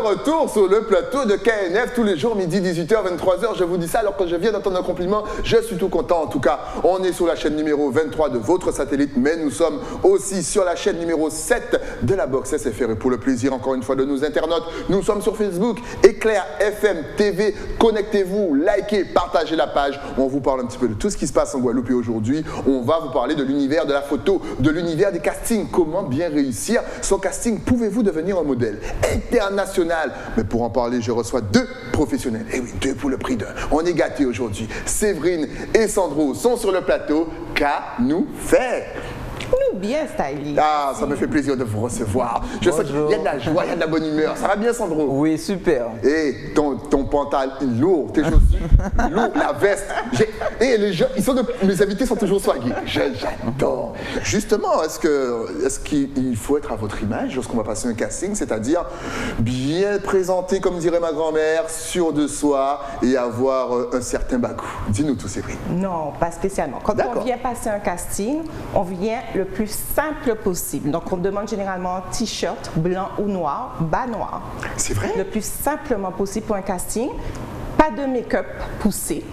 retour sur le plateau de KNF tous les jours, midi 18h, 23h. Je vous dis ça alors que je viens d'entendre un compliment. Je suis tout content. En tout cas, on est sur la chaîne numéro 23 de votre satellite, mais nous sommes aussi sur la chaîne numéro 7 de la box SFR. Et pour le plaisir, encore une fois, de nos internautes, nous sommes sur Facebook, Éclair FM TV. Connectez-vous, likez, partagez la page. On vous parle un petit peu de tout ce qui se passe en Guadeloupe. Et aujourd'hui, on va vous parler de l'univers de la photo, de l'univers des castings. Comment bien réussir son casting? Pouvez-vous devenir un modèle international? Mais pour en parler, je reçois deux professionnels. Et oui, deux pour le prix d'un. On est gâtés aujourd'hui. Séverine et Sandro sont sur le plateau. Qu'à nous faire? Nous bien stylé. Ah, ça me fait plaisir de vous recevoir. Je sais qu'il y a de la joie, il y a de la bonne humeur. Ça va bien, Sandro? Oui, super. Et ton pantalon lourd, tes chaussures lourdes, la veste. Et les gens, mes invités sont toujours swaggés. J'adore. Justement, est-ce qu'il faut être à votre image lorsqu'on va passer un casting, c'est-à-dire bien présenté, comme dirait ma grand-mère, sûr de soi et avoir un certain bagou? Dis-nous tout, Séverine. Non, pas spécialement. Quand on vient passer un casting, on vient le plus simple possible. Donc, on demande généralement un t-shirt blanc ou noir, bas noir. C'est vrai? Le plus simplement possible pour un casting. Pas de make-up poussé.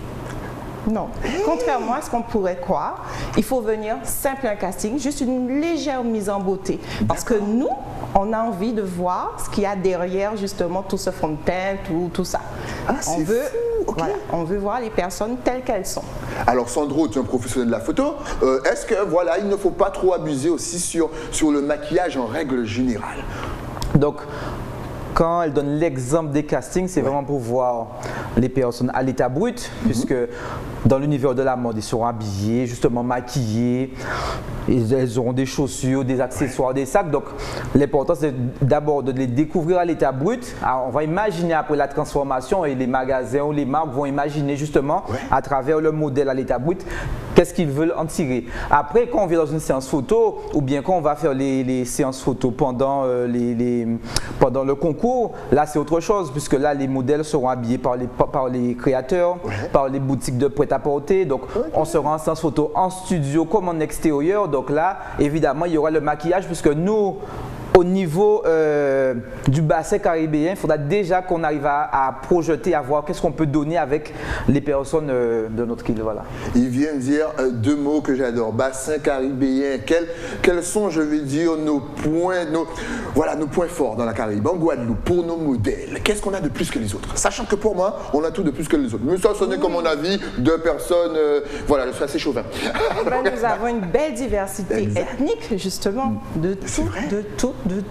Non. Contrairement à ce qu'on pourrait croire, il faut venir simple un casting, juste une légère mise en beauté. Parce que nous, on a envie de voir ce qu'il y a derrière justement tout ce fond de teint, tout ça. Ah, c'est fou. Okay. Voilà, on veut voir les personnes telles qu'elles sont. Alors Sandro, tu es un professionnel de la photo. Est-ce que voilà, il ne faut pas trop abuser aussi sur le maquillage en règle générale? Donc, quand elle donne l'exemple des castings, c'est vraiment pour voir les personnes à l'état brut, puisque dans l'univers de la mode, ils seront habillés, justement maquillés, elles auront des chaussures, des accessoires, des sacs. Donc, l'important, c'est d'abord de les découvrir à l'état brut. Alors, on va imaginer après la transformation et les magasins ou les marques vont imaginer justement à travers le modèle à l'état brut qu'est-ce qu'ils veulent en tirer. Après, quand on vient dans une séance photo ou bien quand on va faire les séances photo pendant le concours, là c'est autre chose puisque là les modèles seront habillés par les créateurs, par les boutiques de prêt-à-porter. Donc on sera en séance photo en studio comme en extérieur. Donc là évidemment il y aura le maquillage puisque nous au niveau du bassin caribéen, il faudra déjà qu'on arrive à projeter, à voir qu'est-ce qu'on peut donner avec les personnes de notre île. Voilà. Il vient de dire deux mots que j'adore, bassin caribéen. Quels sont, je vais dire, nos points forts dans la Caraïbe, en Guadeloupe, pour nos modèles? Qu'est-ce qu'on a de plus que les autres? Sachant que pour moi, on a tout de plus que les autres. Mais ça, ce n'est comme mon avis de personnes, voilà, je suis assez chauvin. Nous avons une belle diversité ethnique, justement, de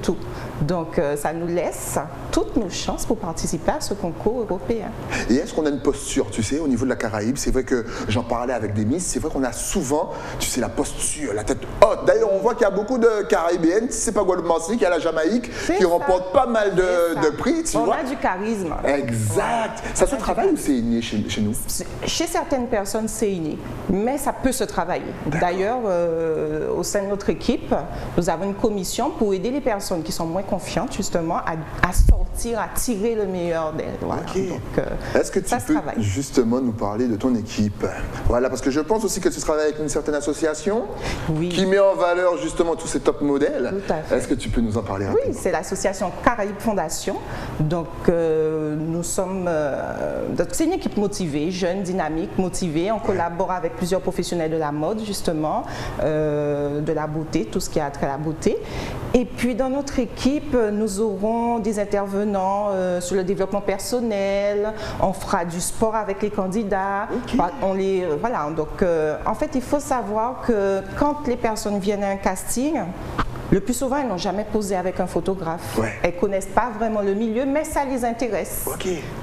tout. Donc, ça nous laisse toutes nos chances pour participer à ce concours européen. Et est-ce qu'on a une posture, tu sais, au niveau de la Caraïbe? C'est vrai que j'en parlais avec des Miss, c'est vrai qu'on a souvent, tu sais, la posture, la tête haute. D'ailleurs, on voit qu'il y a beaucoup de Caribéennes, si c'est pas Guadeloupe, il y a la Jamaïque, qui remporte pas mal de prix, tu vois. On a du charisme. Exact. Ça se travaille ou c'est inné chez nous? Chez certaines personnes, c'est inné, mais ça peut se travailler. D'ailleurs, au sein de notre équipe, nous avons une commission pour aider les personnes qui sont moins confiantes, justement, à sortir, à tirer le meilleur d'elles. Voilà. Est-ce que tu peux justement nous parler de ton équipe? Voilà, parce que je pense aussi que tu travailles avec une certaine association qui met en valeur justement tous ces top modèles. Est-ce que tu peux nous en parler rapidement? Oui, c'est l'association Caraïbe Fondation. Donc, nous sommes... c'est une équipe motivée, jeune, dynamique, motivée. On collabore avec plusieurs professionnels de la mode, justement, de la beauté, tout ce qui a trait à la beauté. Et puis, dans notre équipe, nous aurons des intervenants sur le développement personnel. On fera du sport avec les candidats. Voilà. Donc, en fait, il faut savoir que quand les personnes viennent à un casting, le plus souvent, elles n'ont jamais posé avec un photographe. Elles ne connaissent pas vraiment le milieu, mais ça les intéresse.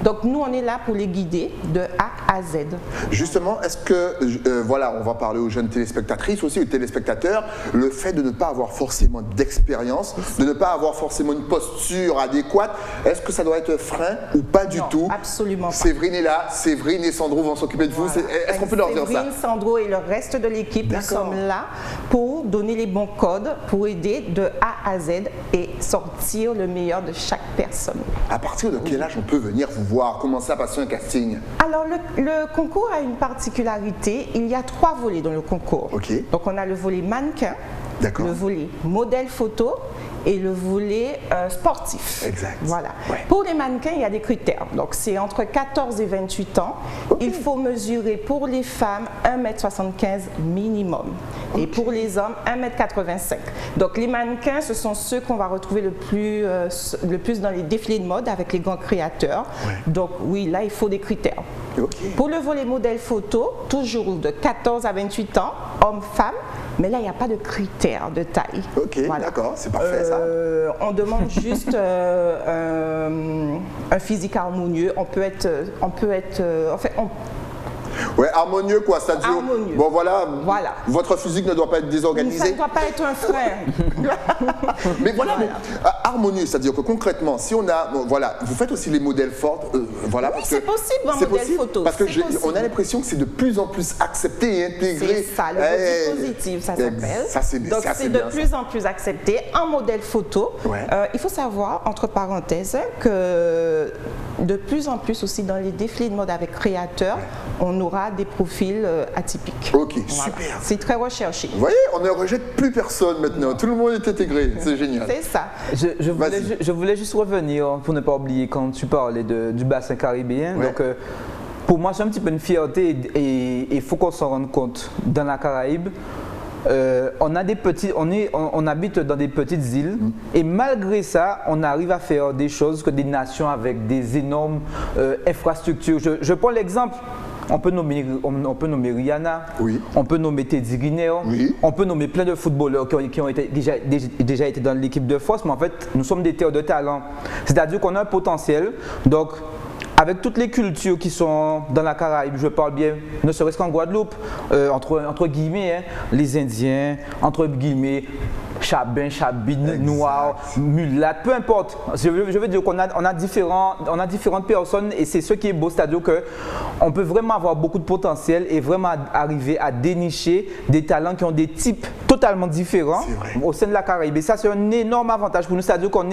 Donc, nous, on est là pour les guider de A à Z. Justement, est-ce que, voilà, on va parler aux jeunes téléspectatrices aussi, aux téléspectateurs, le fait de ne pas avoir forcément d'expérience, de ne pas avoir forcément une posture adéquate, est-ce que ça doit être un frein ou pas du tout? Absolument pas. Séverine est là, Séverine et Sandro vont s'occuper de vous. Est-ce qu'on peut leur dire ça? Séverine, Sandro et le reste de l'équipe, nous sommes là pour donner les bons codes, pour aider de A à Z et sortir le meilleur de chaque personne. À partir de quel âge on peut venir vous voir, commencer à passer un casting? Alors, le concours a une particularité. Il y a 3 volets dans le concours. Donc, on a le volet mannequin, le volet modèle photo et le volet sportif. Exact. Voilà. Ouais. Pour les mannequins, il y a des critères. Donc, c'est entre 14 et 28 ans. Okay. Il faut mesurer pour les femmes 1,75 m minimum. Et pour les hommes, 1,85 m. Donc, les mannequins, ce sont ceux qu'on va retrouver le plus dans les défilés de mode avec les grands créateurs. Ouais. Donc, oui, là, il faut des critères. Okay. Pour le volet modèle photo, toujours de 14 à 28 ans, hommes-femmes, mais là, il n'y a pas de critères de taille. Ok, voilà. D'accord, c'est parfait ça. On demande juste un physique harmonieux. Ouais, harmonieux quoi, c'est-à-dire. Harmonieux. Bon voilà, Voilà. votre physique ne doit pas être Ça désorganisé. ne doit pas être un frein. Mais voilà, mais, harmonieux, c'est-à-dire que concrètement, si on a, bon, voilà, vous faites aussi les modèles forts, voilà. Oui, parce c'est que possible en c'est modèle possible, photo. Parce que c'est on a l'impression que c'est de plus en plus accepté et intégré. C'est ça, le body positive, ça s'appelle. Ça c'est Donc ça, c'est bien, de plus en plus accepté en modèle photo. Ouais. Il faut savoir, entre parenthèses, que de plus en plus aussi dans les défilés de mode avec créateurs, on aura des profils atypiques. Ok, Voilà. super. C'est très recherché. Vous voyez, on ne rejette plus personne maintenant. Tout le monde est intégré. C'est génial. C'est ça. Je voulais juste revenir, pour ne pas oublier, quand tu parlais du bassin caribéen. Ouais. Donc, pour moi, c'est un petit peu une fierté et il faut qu'on s'en rende compte. Dans la Caraïbe, on habite dans des petites îles et malgré ça, on arrive à faire des choses que des nations avec des énormes infrastructures. Je prends l'exemple. On peut nommer Rihanna, Oui. on peut nommer Teddy Riner, Oui. on peut nommer plein de footballeurs qui ont déjà été dans l'équipe de France, mais en fait, nous sommes des terres de talent. C'est-à-dire qu'on a un potentiel. Donc, avec toutes les cultures qui sont dans la Caraïbe, je parle bien, ne serait-ce qu'en Guadeloupe, entre guillemets, hein, les Indiens, entre guillemets, Chabin, Chabine, Noir, Mulâtre, peu importe. Je veux dire qu'on a différentes personnes et c'est ce qui est beau, c'est-à-dire qu'on peut vraiment avoir beaucoup de potentiel et vraiment arriver à dénicher des talents qui ont des types totalement différents au sein de la Caraïbe. Et ça, c'est un énorme avantage pour nous, c'est-à-dire qu'on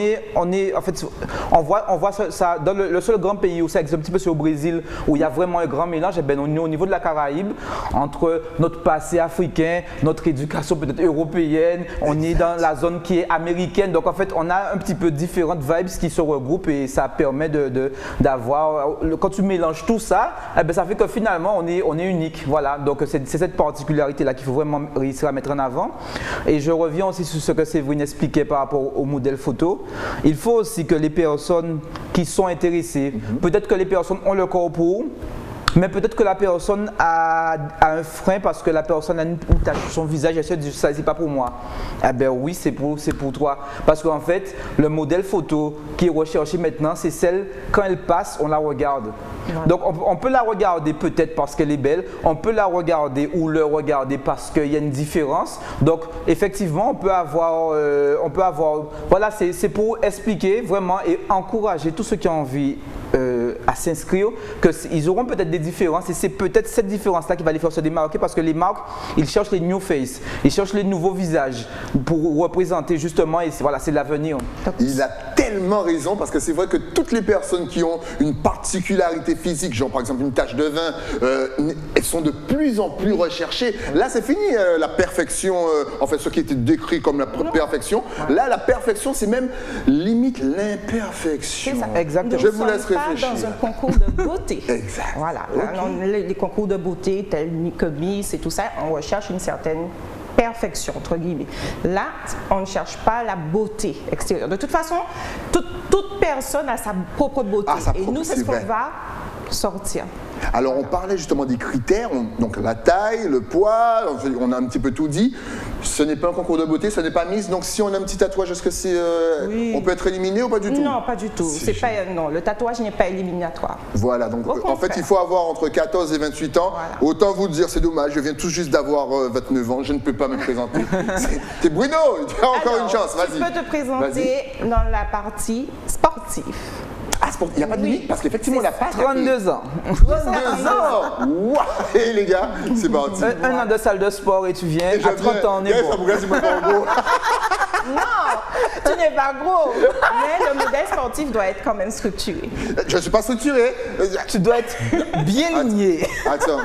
on voit ça dans le seul grand pays où ça existe un petit peu, c'est au Brésil, où il y a vraiment un grand mélange. Et bien, on est au niveau de la Caraïbe, entre notre passé africain, notre éducation peut-être européenne, on est dans la zone qui est américaine. Donc en fait, on a un petit peu différentes vibes qui se regroupent et ça permet d'avoir, quand tu mélanges tout ça, eh bien, ça fait que finalement, on est unique. Voilà, donc c'est cette particularité-là qu'il faut vraiment réussir à mettre en avant. Et je reviens aussi sur ce que Séverine expliquait par rapport au modèle photo. Il faut aussi que les personnes qui sont intéressées, peut-être que les personnes ont le corps pour, mais peut-être que la personne a un frein parce que la personne a une tache sur son visage et elle se dit ça c'est pas pour moi. Eh bien oui, c'est pour toi. Parce qu'en fait, le modèle photo qui est recherché maintenant, c'est celle, quand elle passe, on la regarde. Ouais. Donc on peut la regarder peut-être parce qu'elle est belle, on peut la regarder ou le regarder parce qu'il y a une différence. Donc effectivement, on peut avoir voilà, c'est pour expliquer vraiment et encourager tous ceux qui ont envie à s'inscrire, qu'ils auront peut-être des différences et c'est peut-être cette différence-là qui va les faire se démarquer parce que les marques, ils cherchent les new faces, ils cherchent les nouveaux visages pour représenter justement et voilà, c'est l'avenir. Il a tellement raison parce que c'est vrai que toutes les personnes qui ont une particularité physique, genre par exemple une tache de vin, elles sont de plus en plus recherchées. Là, c'est fini la perfection, en fait, ce qui était décrit comme la perfection. Là, la perfection, c'est même limite l'imperfection. Exactement. Je vous laisse réfléchir. Dans un concours de beauté. Exact. Voilà. Okay. Les concours de beauté tels que Miss et tout ça, on recherche une certaine perfection, entre guillemets. Là, on ne cherche pas la beauté extérieure. De toute façon, toute personne a sa propre beauté. Et nous, c'est ce qu'on va sortir. Alors, on parlait justement des critères, donc la taille, le poids, on a un petit peu tout dit. Ce n'est pas un concours de beauté, ce n'est pas Miss. Donc, si on a un petit tatouage, est-ce que c'est, oui. on peut être éliminé ou pas du tout? Non, pas du tout. Non, le tatouage n'est pas éliminatoire. Voilà, donc en fait, il faut avoir entre 14 et 28 ans. Voilà. Autant vous dire, c'est dommage, je viens tout juste d'avoir 29 ans, je ne peux pas me présenter. T'es Bruno, tu as encore une chance, vas-y. Tu peux te présenter dans la partie sportive. Ah, il n'y a pas de limite parce qu'effectivement, la passe. 32 ans. 32 ans. Waouh. Et les gars, c'est parti. Un an de salle de sport et tu viens. À 30 ans, on est bon. Non, tu n'es pas gros. Mais le modèle sportif doit être quand même structuré. Je ne suis pas structuré. Tu dois être bien ligné. Attends,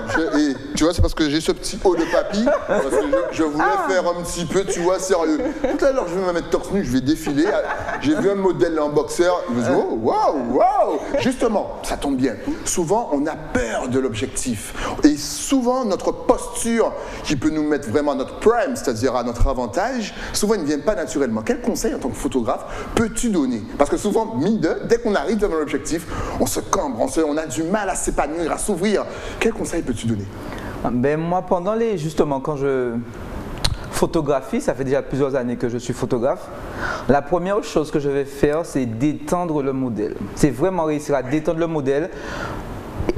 tu vois, c'est parce que j'ai ce petit haut de papy, parce que je voulais faire un petit peu, tu vois, sérieux. Tout à l'heure, je vais me mettre torse nu, je vais défiler. J'ai vu un modèle en boxeur, je me dis, oh, waouh, waouh. Justement, ça tombe bien. Souvent, on a peur de l'objectif. Et souvent, notre posture, qui peut nous mettre vraiment à notre prime, c'est-à-dire à notre avantage, souvent, ils ne viennent pas naturellement. Quel conseil, en tant que photographe, peux-tu donner? Parce que souvent, mine de, dès qu'on arrive devant l'objectif, on se cambre, on a du mal à s'épanouir, à s'ouvrir. Quel conseil peux-tu donner? Ben moi, justement, quand je photographie, ça fait déjà plusieurs années que je suis photographe, la première chose que je vais faire, c'est d'étendre le modèle. C'est vraiment réussir à détendre le modèle,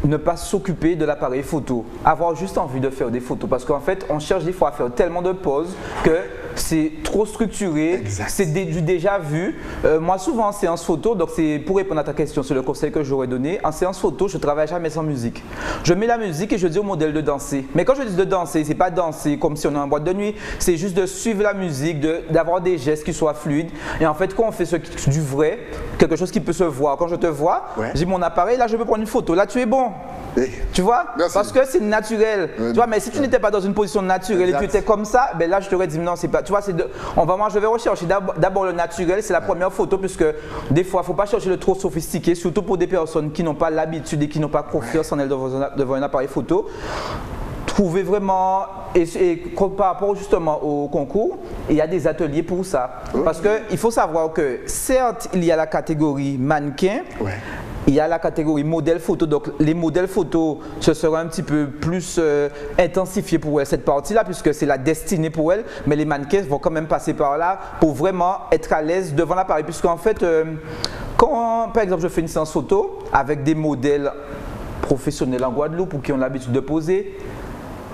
ne pas s'occuper de l'appareil photo, avoir juste envie de faire des photos. Parce qu'en fait, on cherche des fois à faire tellement de poses que c'est trop structuré, c'est du déjà vu. Moi, souvent en séance photo, donc c'est pour répondre à ta question sur le conseil que j'aurais donné, en séance photo, je ne travaille jamais sans musique. Je mets la musique et je dis au modèle de danser. Mais quand je dis de danser, c'est pas danser comme si on est en boîte de nuit, c'est juste de suivre la musique, d'avoir des gestes qui soient fluides. Et en fait, quand on fait du vrai, quelque chose qui peut se voir, quand je te vois, j'ai mon appareil, là je peux prendre une photo, là tu es bon. Tu vois? Merci. Parce que c'est naturel. Tu vois, mais si tu n'étais pas dans une position naturelle et tu étais comme ça, ben là je t'aurais dit non, c'est pas. Tu vois, je vais rechercher d'abord le naturel, c'est la première photo, puisque des fois, il ne faut pas chercher le trop sophistiqué, surtout pour des personnes qui n'ont pas l'habitude et qui n'ont pas confiance en elles devant un appareil photo. Trouvez vraiment, et par rapport justement au concours, il y a des ateliers pour ça. Parce qu'il faut savoir que certes, il y a la catégorie mannequin. Il y a la catégorie modèle photo, donc les modèles photo, ce sera un petit peu plus intensifié pour elles, cette partie-là, puisque c'est la destinée pour elles, mais les mannequins vont quand même passer par là pour vraiment être à l'aise devant l'appareil, puisqu'en fait, quand par exemple je fais une séance photo avec des modèles professionnels en Guadeloupe ou qui ont l'habitude de poser,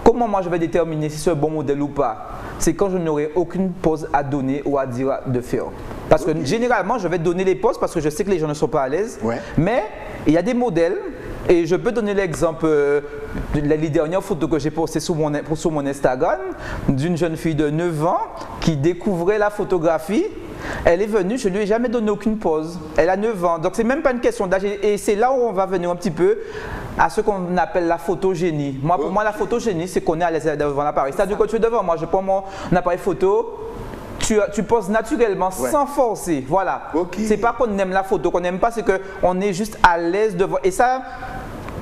comment moi je vais déterminer si c'est un bon modèle ou pas? C'est quand je n'aurai aucune pose à donner ou à dire de faire. Parce que généralement, je vais donner les poses parce que je sais que les gens ne sont pas à l'aise. Mais il y a des modèles, et je peux donner l'exemple, les dernières photos que j'ai postées sur mon Instagram, d'une jeune fille de 9 ans qui découvrait la photographie. Elle est venue, je ne lui ai jamais donné aucune pause. Elle a 9 ans, donc c'est même pas une question d'âge. Et c'est là où on va venir un petit peu à ce qu'on appelle la photogénie. Moi, pour moi, la photogénie, c'est qu'on est à l'aise devant l'appareil. C'est-à-dire que tu es devant moi, je prends mon appareil photo, tu poses naturellement, sans forcer. Voilà. C'est pas qu'on aime la photo, qu'on n'aime pas, c'est qu'on est juste à l'aise devant. Et ça,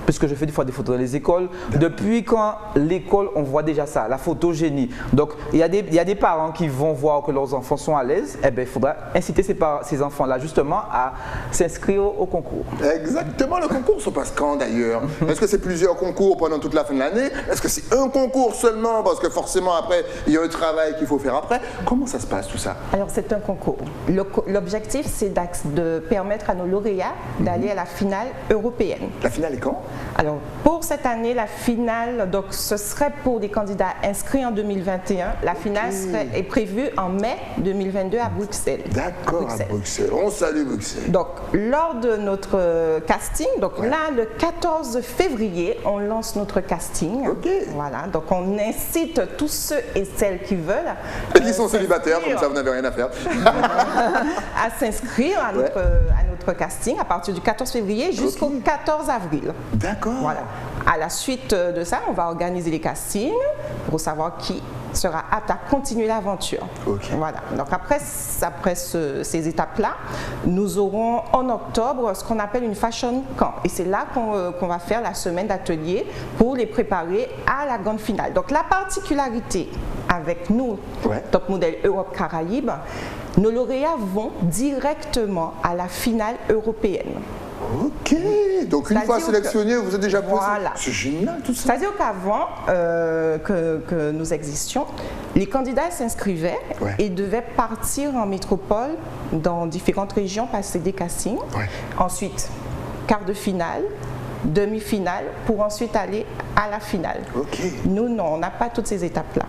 puisque je fais des fois des photos dans les écoles, depuis quand l'école, on voit déjà ça, la photogénie. Donc, il y a des parents qui vont voir que leurs enfants sont à l'aise, eh bien, il faudra inciter ces enfants-là justement à s'inscrire au concours. Exactement, le concours se passe quand d'ailleurs? Est-ce que c'est plusieurs concours pendant toute la fin de l'année? Est-ce que c'est un concours seulement? Parce que forcément, après, il y a un travail qu'il faut faire après. Comment ça se passe tout ça? Alors, c'est un concours. L'objectif, c'est de permettre à nos lauréats d'aller à la finale européenne. La finale est quand? Alors, pour cette année, la finale, donc ce serait pour des candidats inscrits en 2021. La finale est prévue en mai 2022 à Bruxelles. D'accord, à Bruxelles. On salue Bruxelles. Donc, lors de notre casting, donc là, le 14 février, on lance notre casting. Voilà, donc on incite tous ceux et celles qui veulent. Et qui sont célibataires, comme ça vous n'avez rien à faire. à s'inscrire à notre casting à partir du 14 février jusqu'au 14 avril. D'accord. Voilà. À la suite de ça, on va organiser les castings pour savoir qui sera apte à continuer l'aventure. Voilà. Donc après ces étapes-là, nous aurons en octobre ce qu'on appelle une fashion camp. Et c'est là qu'on va faire la semaine d'atelier pour les préparer à la grande finale. Donc la particularité avec nous, Top Model Europe Caraïbes, nos lauréats vont directement à la finale européenne. Ok, donc une fois sélectionné, vous êtes déjà posé. Voilà. C'est génial tout ça. C'est-à-dire qu'avant que nous existions, les candidats s'inscrivaient et devaient partir en métropole dans différentes régions, passer des castings. Ensuite, quart de finale, demi-finale, pour ensuite aller à la finale. Nous, non, on n'a pas toutes ces étapes-là.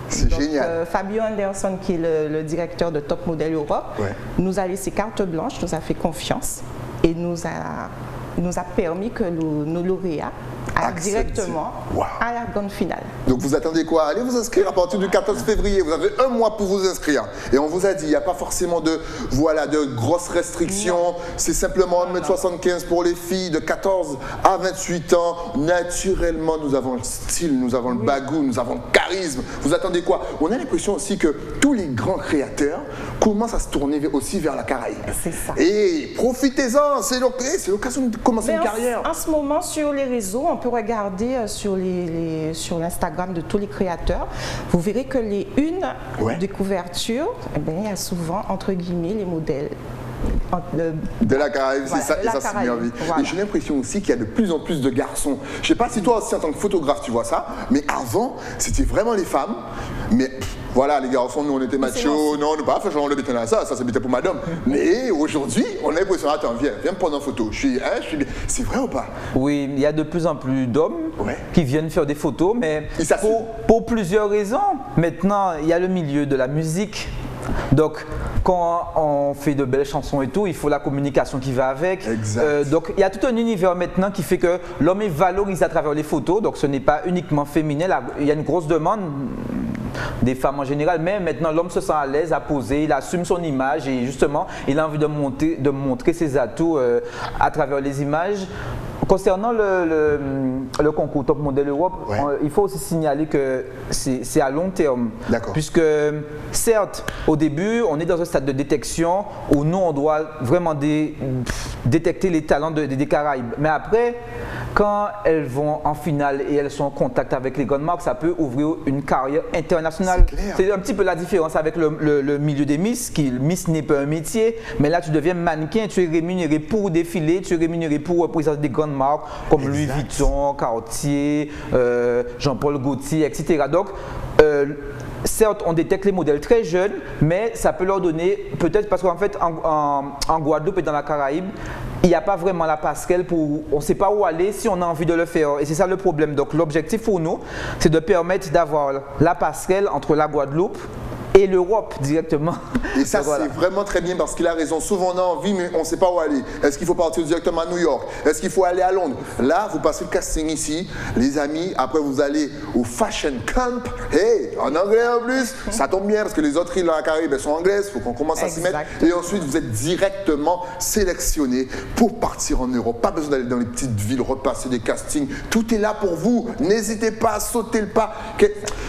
C'est génial. Fabio Anderson, qui est le directeur de Top Model Europe, nous a laissé carte blanche, nous a fait confiance et nous a permis que nos lauréats directement à la grande finale. Donc vous attendez quoi? Allez vous inscrire à partir du 14 février. Vous avez un mois pour vous inscrire. Et on vous a dit, il n'y a pas forcément de grosses restrictions. C'est simplement 1m75 pour les filles de 14 à 28 ans. Naturellement, nous avons le style, nous avons le bagou, nous avons le charisme. Vous attendez quoi? On a l'impression aussi que tous les grands créateurs commencent à se tourner aussi vers la Caraïbe. C'est ça. Et profitez-en, c'est l'occasion de commencer une carrière. En ce moment, sur les réseaux, on peut regarder sur l'Instagram de tous les créateurs. Vous verrez que les unes de couverture, il y a souvent, entre guillemets, les modèles. De la Caraïbe, c'est ça, et ça c'est bien vu. Et j'ai l'impression aussi qu'il y a de plus en plus de garçons. Je sais pas si toi aussi en tant que photographe tu vois ça, mais avant c'était vraiment les femmes. Mais voilà, les garçons, nous on était machos, non, on n'a pas fait genre le béton à ça c'était pour madame. Mais aujourd'hui, on a l'impression, attends, viens me prendre en photo. C'est vrai ou pas? Oui, il y a de plus en plus d'hommes qui viennent faire des photos, mais pour plusieurs raisons. Maintenant, il y a le milieu de la musique. Donc, quand on fait de belles chansons et tout, il faut la communication qui va avec. Donc, il y a tout un univers maintenant qui fait que l'homme est valorisé à travers les photos. Donc, ce n'est pas uniquement féminin. Il y a une grosse demande des femmes en général, mais maintenant l'homme se sent à l'aise à poser, il assume son image et justement, il a envie de montrer ses atouts à travers les images. Concernant le concours Top Model Europe, il faut aussi signaler que c'est à long terme. Puisque certes, au début, on est dans un stade de détection où nous, on doit vraiment détecter les talents des Caraïbes. Mais après, quand elles vont en finale et elles sont en contact avec les grandes marques, ça peut ouvrir une carrière internationale. C'est un petit peu la différence avec le milieu des Miss, Miss n'est pas un métier, mais là tu deviens mannequin, tu es rémunéré pour défiler, tu es rémunéré pour représenter des grandes marques comme Louis Vuitton, Cartier, Jean-Paul Gaultier, etc. Donc, certes, on détecte les modèles très jeunes, mais ça peut leur donner, peut-être parce qu'en fait, en Guadeloupe et dans la Caraïbe, il n'y a pas vraiment la passerelle on ne sait pas où aller si on a envie de le faire. Et c'est ça le problème. Donc l'objectif pour nous, c'est de permettre d'avoir la passerelle entre la Guadeloupe et l'Europe directement. Et ça, c'est vraiment très bien parce qu'il a raison. Souvent, on a envie, mais on ne sait pas où aller. Est-ce qu'il faut partir directement à New York? Est-ce qu'il faut aller à Londres? Là, vous passez le casting ici, les amis. Après, vous allez au Fashion Camp. Hey, en anglais en plus. Ça tombe bien parce que les autres îles dans la Caraïbe, elles sont anglaises. Il faut qu'on commence à s'y mettre. Et ensuite, vous êtes directement sélectionné pour partir en Europe. Pas besoin d'aller dans les petites villes, repasser des castings. Tout est là pour vous. N'hésitez pas à sauter le pas.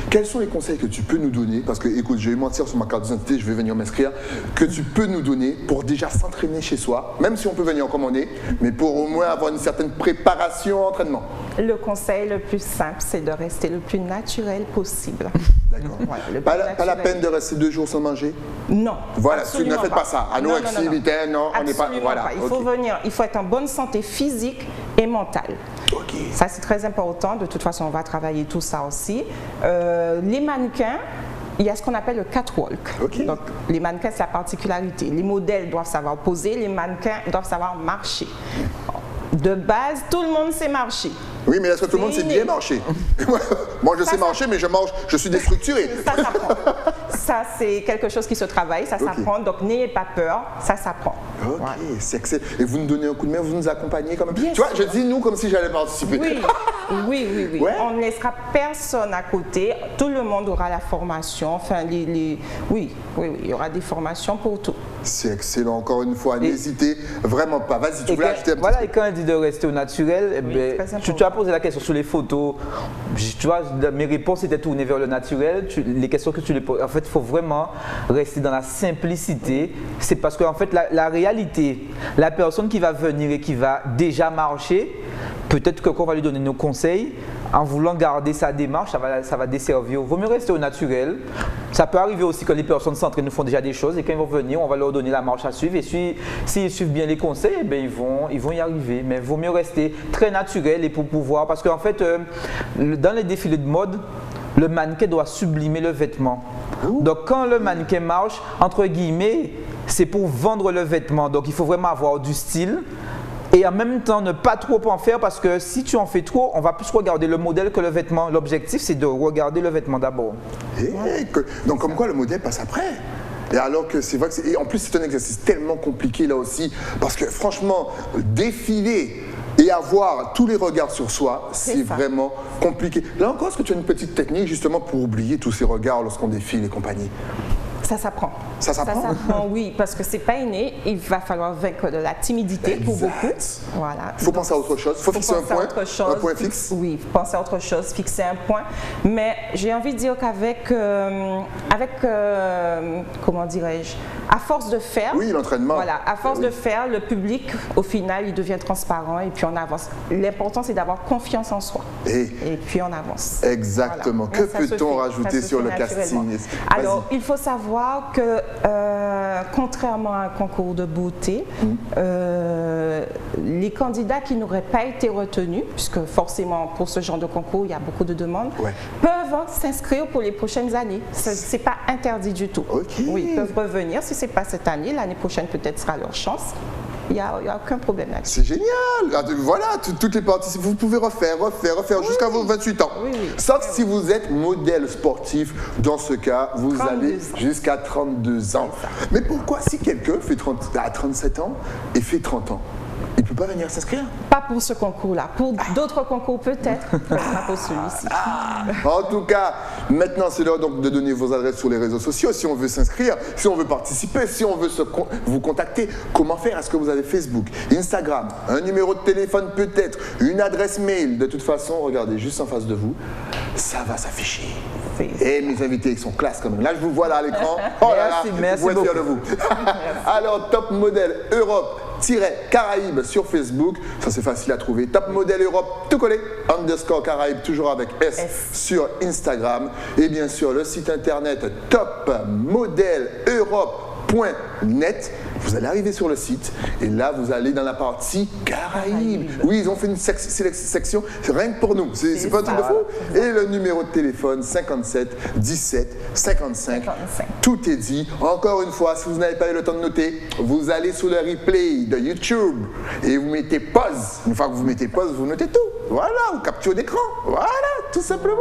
Quels sont les conseils que tu peux nous donner? Parce que, écoute, je vais mentir sur ma carte d'identité, je vais venir m'inscrire, que tu peux nous donner pour déjà s'entraîner chez soi, même si on peut venir comme on est, mais pour au moins avoir une certaine préparation, entraînement. Le conseil le plus simple, c'est de rester le plus naturel possible. D'accord. Pas la peine de rester 2 jours sans manger? Non. Voilà, tu ne faites pas ça. Anorexie, non, on n'est pas. Voilà. Il faut venir, il faut être en bonne santé physique et mentale. Ça, c'est très important. De toute façon, on va travailler tout ça aussi. Les mannequins, il y a ce qu'on appelle le catwalk. Donc, les mannequins, c'est la particularité. Les modèles doivent savoir poser, les mannequins doivent savoir marcher. De base, tout le monde sait marcher. Oui, mais est-ce que tout le monde sait bien marcher? Moi, je sais marcher, mais je suis déstructuré. Ça s'apprend. Ça, c'est quelque chose qui se travaille, ça s'apprend. Donc, n'ayez pas peur, ça s'apprend. Ok, c'est excellent. Et vous nous donnez un coup de main, vous nous accompagnez quand même. Tu vois, je dis nous comme si j'allais participer. Oui. Ouais. On ne laissera personne à côté. Tout le monde aura la formation. Enfin, oui, il y aura des formations pour tout. C'est excellent. Encore une fois, n'hésitez vraiment pas. Vas-y, tu voulais ajouter un petit truc. Et quand elle dit de rester au naturel, tu as posé la question sur les photos. Tu vois, mes réponses étaient tournées vers le naturel. Les questions que tu les poses, en fait, il faut vraiment rester dans la simplicité. C'est parce qu'en fait, la réalité, la personne qui va venir et qui va déjà marcher, peut-être qu'on va lui donner nos conseils. En voulant garder sa démarche, ça va desservir. Il vaut mieux rester au naturel. Ça peut arriver aussi que les personnes s'entraînent, nous font déjà des choses et quand ils vont venir, on va leur donner la marche à suivre. Et s'ils suivent bien les conseils, eh bien, ils vont y arriver. Mais il vaut mieux rester très naturel et pour pouvoir. Parce qu'en fait, dans les défilés de mode, le mannequin doit sublimer le vêtement. Donc quand le mannequin marche, entre guillemets, c'est pour vendre le vêtement. Donc il faut vraiment avoir du style. Et en même temps, ne pas trop en faire parce que si tu en fais trop, on va plus regarder le modèle que le vêtement. L'objectif, c'est de regarder le vêtement d'abord. Donc, comme quoi le modèle passe après. Et alors que c'est vrai que en plus, c'est un exercice tellement compliqué là aussi. Parce que franchement, défiler et avoir tous les regards sur soi, c'est ça. vraiment compliqué. Là encore, est-ce que tu as une petite technique justement pour oublier tous ces regards lorsqu'on défile et compagnie? Ça s'apprend. Ça s'apprend? Ça s'apprend, oui, parce que c'est pas inné. Il va falloir vaincre de la timidité pour beaucoup. Voilà. Il faut penser à autre chose. Il faut fixer un point, un point fixe. Oui, penser à autre chose, fixer un point. Mais j'ai envie de dire qu'avec, comment dirais-je, à force de faire. Oui, l'entraînement. Voilà, à force de faire, le public, au final, il devient transparent et puis on avance. L'important, c'est d'avoir confiance en soi. Et puis on avance. Exactement. Voilà. Que peut-on rajouter sur le casting? Alors, il faut savoir que contrairement à un concours de beauté, les candidats qui n'auraient pas été retenus, puisque forcément pour ce genre de concours il y a beaucoup de demandes, peuvent s'inscrire pour les prochaines années. Ce n'est pas interdit du tout. Oui, ils peuvent revenir. Si ce n'est pas cette année, l'année prochaine peut-être sera leur chance. Il n'y a aucun problème là-dessus. C'est génial! Voilà, toutes les parties, vous pouvez refaire jusqu'à vos 28 ans. Sauf si vous êtes modèle sportif, dans ce cas, vous allez jusqu'à 32 ans. Mais pourquoi, si quelqu'un a 37 ans et fait 30 ans, il ne peut pas venir s'inscrire? Pas pour ce concours-là. Pour d'autres concours peut-être, mais pas pour celui-ci. En tout cas, maintenant c'est l'heure donc de donner vos adresses sur les réseaux sociaux. Si on veut s'inscrire, si on veut participer, si on veut vous contacter, comment faire? Est-ce que vous avez Facebook, Instagram, un numéro de téléphone peut-être, une adresse mail? De toute façon, regardez juste en face de vous, ça va s'afficher. Et mes invités, ils sont classe quand même. Là, je vous vois là à l'écran. Oh là là, merci vous êtes fiers de vous. Alors, Top Model Europe-Caraïbes sur Facebook, ça c'est facile à trouver. Top Model Europe, tout collé, _Caraïbes, toujours avec S sur Instagram. Et bien sûr, le site internet topmodeleurope.net. Vous allez arriver sur le site et là vous allez dans la partie Caraïbes. Oui, ils ont fait une section rien que pour nous. C'est pas un truc de fou. Et le numéro de téléphone 57 17 55. Tout est dit. Encore une fois, si vous n'avez pas eu le temps de noter, vous allez sur le replay de YouTube et vous mettez pause. Une fois que vous mettez pause, vous notez tout. Voilà, vous capturez d'écran. Voilà, tout simplement.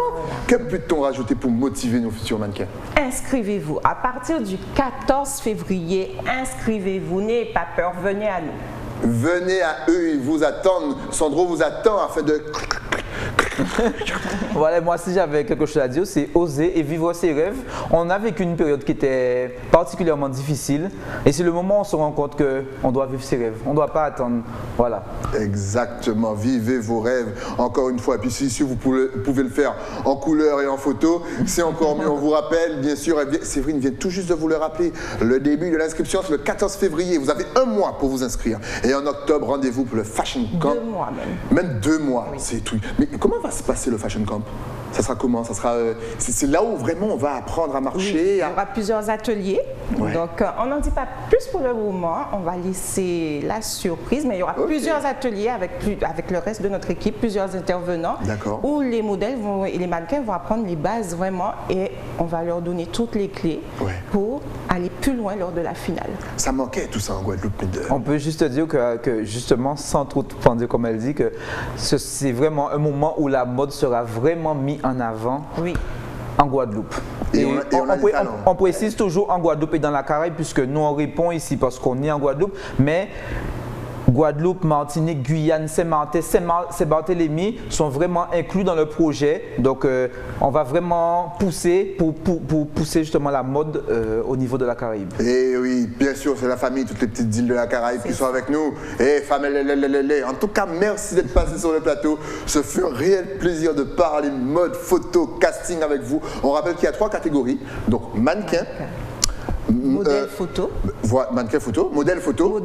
Que peut-on rajouter pour motiver nos futurs mannequins? Inscrivez-vous. À partir du 14 février, inscrivez-vous. N'ayez pas peur, venez à nous. Venez à eux, ils vous attendent. Sandro vous attend afin de... Voilà, moi si j'avais quelque chose à dire, c'est oser et vivre ses rêves. On a vécu une période qui était particulièrement difficile et c'est le moment où on se rend compte qu'on doit vivre ses rêves. On ne doit pas attendre. Voilà. Exactement, vivez vos rêves encore une fois. Et puis si vous pouvez le faire en couleur et en photo, c'est encore mieux. On vous rappelle, bien sûr, Séverine vient tout juste de vous le rappeler, le début de l'inscription c'est le 14 février. Vous avez un mois pour vous inscrire. Et en octobre, rendez-vous pour le Fashion Camp. 2 mois même. Même 2 mois, c'est tout. Mais comment va se passer le Fashion Camp? Ça sera comment? Ça sera, c'est là où vraiment on va apprendre à marcher. Il y aura plusieurs ateliers. Donc on n'en dit pas plus pour le moment. On va laisser la surprise. Mais il y aura plusieurs ateliers avec le reste de notre équipe, plusieurs intervenants. Où les modèles et les mannequins vont apprendre les bases vraiment. Et on va leur donner toutes les clés pour aller plus loin lors de la finale. Ça manquait tout ça en Guadeloupe. On peut juste dire que justement, sans trop dire comme elle dit, que c'est vraiment un moment où la mode sera vraiment mise en avant en Guadeloupe. Et on précise toujours en Guadeloupe et dans la Caraïbe, puisque nous on répond ici parce qu'on est en Guadeloupe, mais Guadeloupe, Martinique, Guyane, Saint-Martin, Saint-Barthélemy sont vraiment inclus dans le projet. Donc, on va vraiment pousser pour pousser justement la mode au niveau de la Caraïbe. Et oui, bien sûr, c'est la famille, toutes les petites îles de la Caraïbe qui sont avec nous. Et famille, en tout cas, merci d'être passé sur le plateau. Ce fut un réel plaisir de parler mode, photo, casting avec vous. On rappelle qu'il y a 3 catégories. Donc, mannequin. Modèle photo. Mannequin photo, modèle photo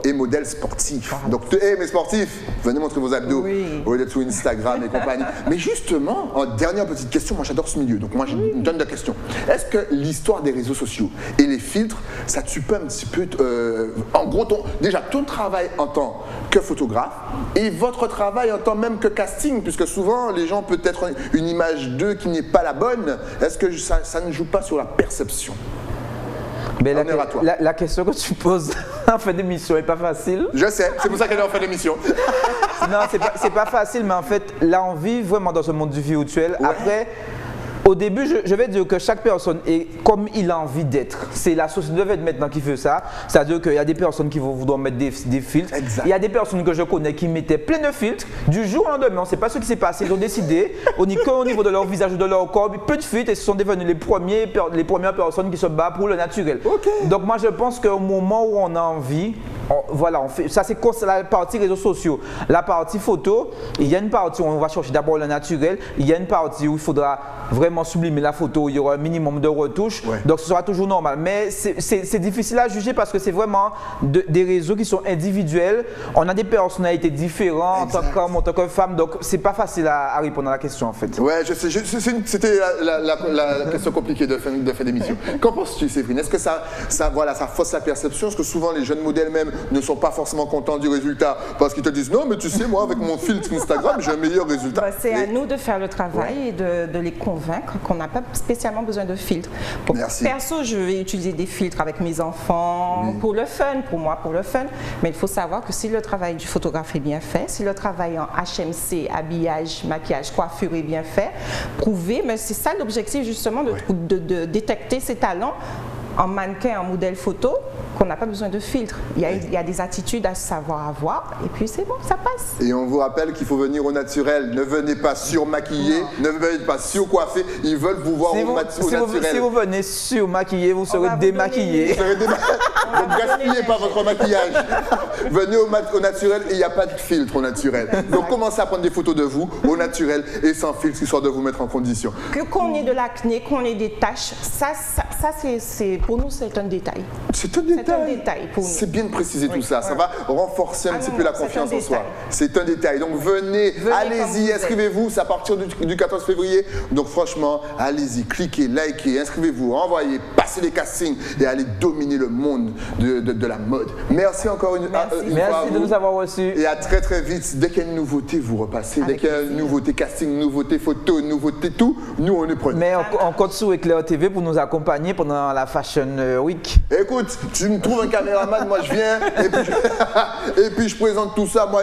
et modèle sportif. Donc, mes sportifs, venez montrer vos abdos au lieu d'être sur Instagram et compagnie. Mais justement, en dernière petite question, moi j'adore ce milieu, donc moi j'ai une tonne de questions. Est-ce que l'histoire des réseaux sociaux et les filtres, ça tue pas un petit peu, en gros, déjà ton travail en tant que photographe et votre travail en tant même que casting, puisque souvent les gens peut-être une image d'eux qui n'est pas la bonne. Est-ce que ça ne joue pas sur la perception? Mais la question que tu poses en fin d'émission n'est pas facile. Je sais, c'est pour ça qu'elle est en fin d'émission. Non, c'est pas facile, mais en fait, là, on vit vraiment dans ce monde du virtuel. Après, Au début, je vais dire que chaque personne est comme il a envie d'être. C'est la société de maintenant qui fait ça. C'est-à-dire qu'il y a des personnes qui vont vouloir mettre des filtres. Exact. Il y a des personnes que je connais qui mettaient plein de filtres. Du jour au lendemain, on ne sait pas ce qui s'est passé. Ils ont décidé, au niveau de leur visage ou de leur corps, peu de filtres et ce sont devenus les premières personnes qui se battent pour le naturel. Okay. Donc moi, je pense qu'au moment où on a envie, voilà, on fait, ça c'est la partie réseaux sociaux. La partie photo, il y a une partie où on va chercher d'abord le naturel. Il y a une partie où il faudra vraiment sublimer la photo, il y aura un minimum de retouches, donc ce sera toujours normal. Mais c'est difficile à juger parce que c'est vraiment des réseaux qui sont individuels. On a des personnalités différentes en tant qu'homme, en tant que femme, donc c'est pas facile à répondre à la question en fait. Ouais, je sais, c'était la question compliquée de fin d'émission. Qu'en penses-tu, Séverine? Est-ce que ça fausse la perception? Est-ce que souvent les jeunes modèles même ne sont pas forcément contents du résultat parce qu'ils te disent non, mais tu sais, moi avec mon filtre Instagram, j'ai un meilleur résultat. C'est à nous de faire le travail et de les convaincre qu'on n'a pas spécialement besoin de filtres. Merci. Perso, je vais utiliser des filtres avec mes enfants pour le fun, pour moi, pour le fun. Mais il faut savoir que si le travail du photographe est bien fait, si le travail en HMC, habillage, maquillage, coiffure est bien fait, prouvé, mais c'est ça l'objectif justement de détecter ses talents en mannequin, en modèle photo, qu'on n'a pas besoin de filtre. Il y a des attitudes à savoir avoir et puis c'est bon, ça passe. Et on vous rappelle qu'il faut venir au naturel. Ne venez pas surmaquillé, ne venez pas surcoiffé. Ils veulent vous voir au naturel. Si vous venez surmaquillé, vous serez démaquillé. Donc gaspillez pas votre maquillage. Venez au naturel et il n'y a pas de filtre au naturel. Donc commencez à prendre des photos de vous au naturel et sans filtre, histoire de vous mettre en condition. Qu'on ait de l'acné, qu'on ait des taches, ça pour nous c'est un détail. C'est un détail. C'est un détail pour nous. C'est bien de préciser tout ça. Ça va renforcer un petit peu la confiance en soi. C'est un détail. Donc venez allez-y, inscrivez-vous. C'est à partir du 14 février. Donc franchement, allez-y, cliquez, likez, inscrivez-vous, envoyez, passez les castings et allez dominer le monde de la mode. Merci encore une fois. Merci de nous avoir reçus. Et à très très vite. Dès qu'il y a une nouveauté, vous repassez. Dès qu'il y a une nouveauté casting, nouveauté photo, nouveauté tout, nous on est preneurs. Mais on compte sur Éclair TV pour nous accompagner pendant la Fashion Week. Écoute, tu me trouves un caméraman, moi je viens et puis je présente tout ça. Moi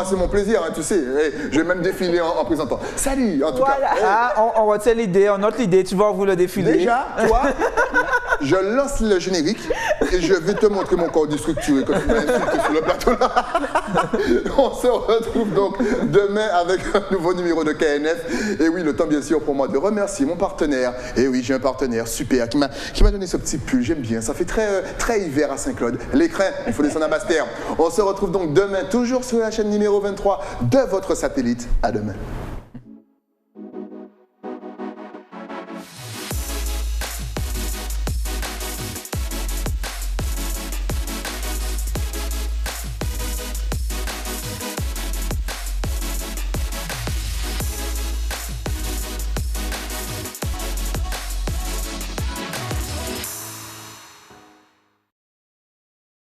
c'est mon plaisir, hein, tu sais. Je vais même défiler en présentant. Salut, en tout cas. On retient l'idée, on note l'idée, tu vas vous le défiler. Déjà, toi, je lance le générique et je vais te montrer mon corps structuré quand tu m'as insulté sur le plateau là. On se retrouve donc demain avec un nouveau numéro de KNF. Et oui, le temps bien sûr pour moi de remercier mon partenaire. Et oui, j'ai un partenaire super qui m'a donné ce petit pull, j'aime bien. Ça fait très hiver à Saint-Claude. L'écran, il faut descendre à Bastère. On se retrouve donc demain, toujours sur la chaîne numéro 23 de votre satellite. À demain.